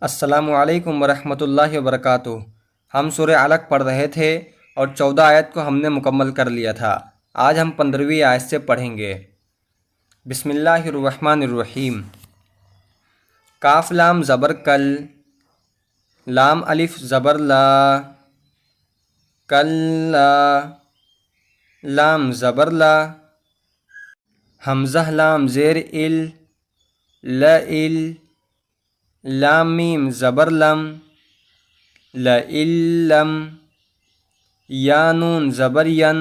السلام علیکم ورحمۃ اللہ وبرکاتہ۔ ہم سورہ علق پڑھ رہے تھے اور 14 آیت کو ہم نے مکمل کر لیا تھا۔ آج ہم 15ویں آیت سے پڑھیں گے۔ بسم اللہ الرحمن الرحیم۔ کاف لام زبر کل، لام الف زبر لا، کلا، لام زبر لا، حمزہ لام زیر ال، لئل، لام میم زبر لم، لئلم، یا نون زبر ین،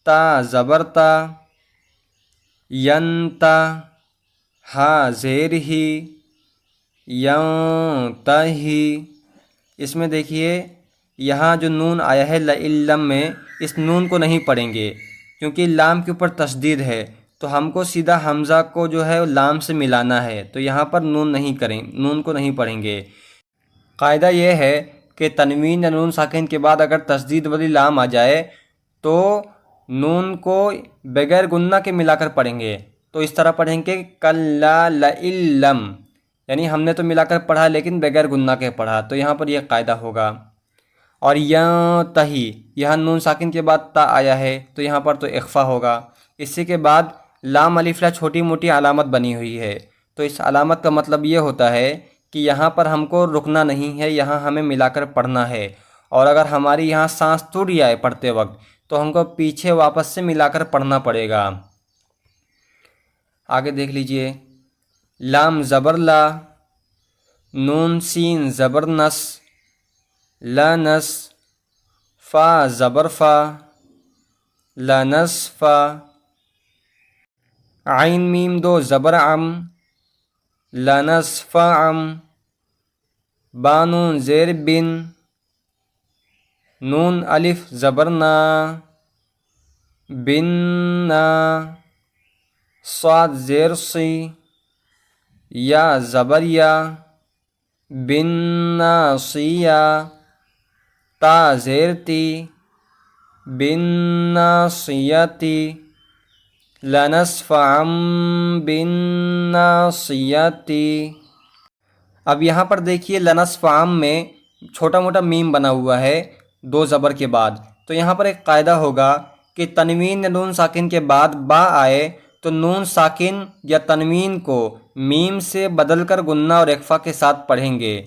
تا زبر تا، ینتا، ہا زیر ہی، ینتہی۔ اس میں دیکھیے یہاں جو نون آیا ہے لئلم میں، اس نون کو نہیں پڑھیں گے کیونکہ لام کے اوپر تشدید ہے، تو ہم کو سیدھا حمزہ کو جو ہے لام سے ملانا ہے، تو یہاں پر نون کو نہیں پڑھیں گے۔ قاعدہ یہ ہے کہ تنوین یا نون ساکن کے بعد اگر تشدید والی لام آ جائے تو نون کو بغیر گنہ کے ملا کر پڑھیں گے۔ تو اس طرح پڑھیں گے کلا لئلم، یعنی ہم نے تو ملا کر پڑھا لیکن بغیر گنہ کے پڑھا، تو یہاں پر یہ قاعدہ ہوگا۔ اور ینتہی، یہاں نون ساکن کے بعد تا آیا ہے تو یہاں پر تو اخفا ہوگا۔ اسی کے بعد لام الف لا چھوٹی موٹی علامت بنی ہوئی ہے، تو اس علامت کا مطلب یہ ہوتا ہے کہ یہاں پر ہم کو رکنا نہیں ہے، یہاں ہمیں ملا کر پڑھنا ہے، اور اگر ہماری یہاں سانس ٹوٹ جائے پڑھتے وقت تو ہم کو پیچھے واپس سے ملا کر پڑھنا پڑے گا۔ آگے دیکھ لیجئے، لام زبر لا، نون سین زبر نس، لنس، فا زبر فا، لنصفا، عین میم دو زبر عم، لنصفعم، بانون زیر بن، نون الف زبر نا، بننا، صاد زیر سی، یا زبر یا، بنناصیہ، تا زیر تی، بنناصیتی، لنصفعم بنناصیتی۔ اب یہاں پر دیکھیے لنصفعم میں چھوٹا موٹا میم بنا ہوا ہے دو زبر کے بعد، تو یہاں پر ایک قاعدہ ہوگا کہ تنوین یا نون ساکن کے بعد با آئے تو نون ساکن یا تنوین کو میم سے بدل کر گنہ اور اخفا کے ساتھ پڑھیں گے۔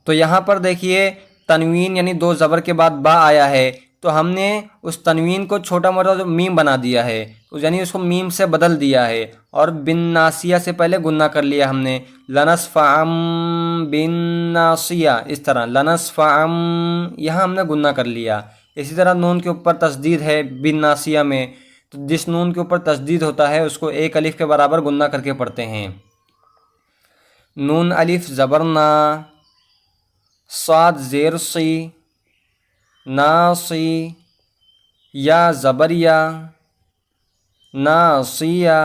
تو یہاں پر دیکھیے تنوین یعنی دو زبر کے بعد با آیا ہے تو ہم نے اس تنوین کو چھوٹا موٹا میم بنا دیا ہے، یعنی اس کو میم سے بدل دیا ہے، اور بن ناسیہ سے پہلے گنہ کر لیا ہم نے، لنصفعم بن ناسیہ، اس طرح لنصفعم، یہاں ہم نے گنہ کر لیا۔ اسی طرح نون کے اوپر تشدید ہے بن ناسیہ میں، تو جس نون کے اوپر تشدید ہوتا ہے اس کو ایک الف کے برابر گنہ کر کے پڑھتے ہیں۔ نون الف زبر نا، صاد زیر سی، ناصی، یا زبر یا، ناصیہ،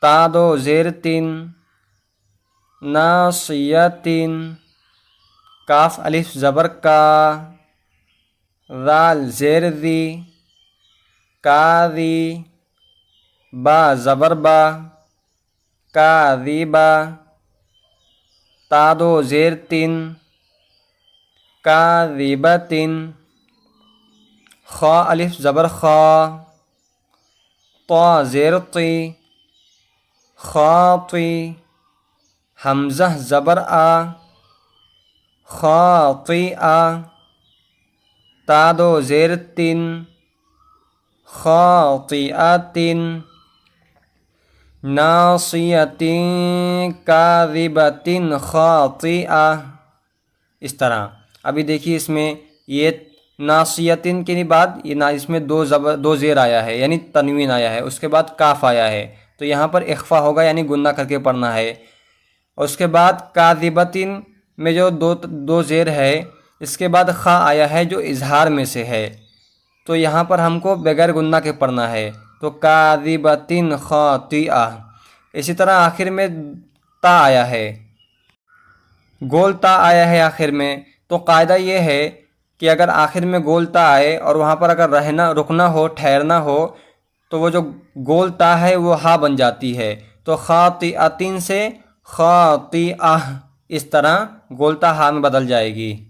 تا دو زیر تن، ناصیتن، کاف الف زبر کا، ذال زیر ذی، کاذی، با زبر با، کاذبا، تا دو زیر تن، کاذبتن، خا الف زبر خا، طا زیر طی، خاطی، حمزہ زبر آ، خاطئہ، تا دو زیر تن، خاطئۃ، ناصیۃ کاذبۃ خاطئہ، اس طرح۔ ابھی دیکھیے اس میں یہ ناصیتن کے بعد اس میں دو زیر آیا ہے یعنی تنوین آیا ہے، اس کے بعد کاف آیا ہے، تو یہاں پر اخفا ہوگا یعنی گنہ کر کے پڑھنا ہے۔ اور اس کے بعد کاذبتن میں جو دو زیر ہے، اس کے بعد خا آیا ہے جو اظہار میں سے ہے، تو یہاں پر ہم کو بغیر گنہ کے پڑھنا ہے، تو کاذبۃ خاطئہ۔ اسی طرح آخر میں تا آیا ہے، گول تا آیا ہے آخر میں، تو قاعدہ یہ ہے کہ اگر آخر میں گول تا آئے اور وہاں پر اگر رکنا ہو، ٹھہرنا ہو، تو وہ جو گول تا ہے وہ ہا بن جاتی ہے، تو خاطئۃ سے خاطئہ، اس طرح گولتا ہا میں بدل جائے گی۔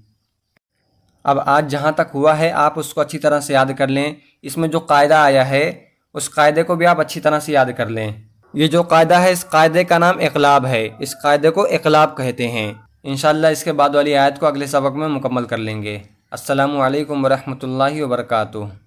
اب آج جہاں تک ہوا ہے آپ اس کو اچھی طرح سے یاد کر لیں۔ اس میں جو قاعدہ آیا ہے اس قاعدے کو بھی آپ اچھی طرح سے یاد کر لیں۔ یہ جو قاعدہ ہے اس قاعدے کا نام اقلاب ہے، اس قاعدے کو اقلاب کہتے ہیں۔ انشاءاللہ اس کے بعد والی آیت کو اگلے سبق میں مکمل کر لیں گے۔ السلام علیکم ورحمۃ اللہ وبرکاتہ۔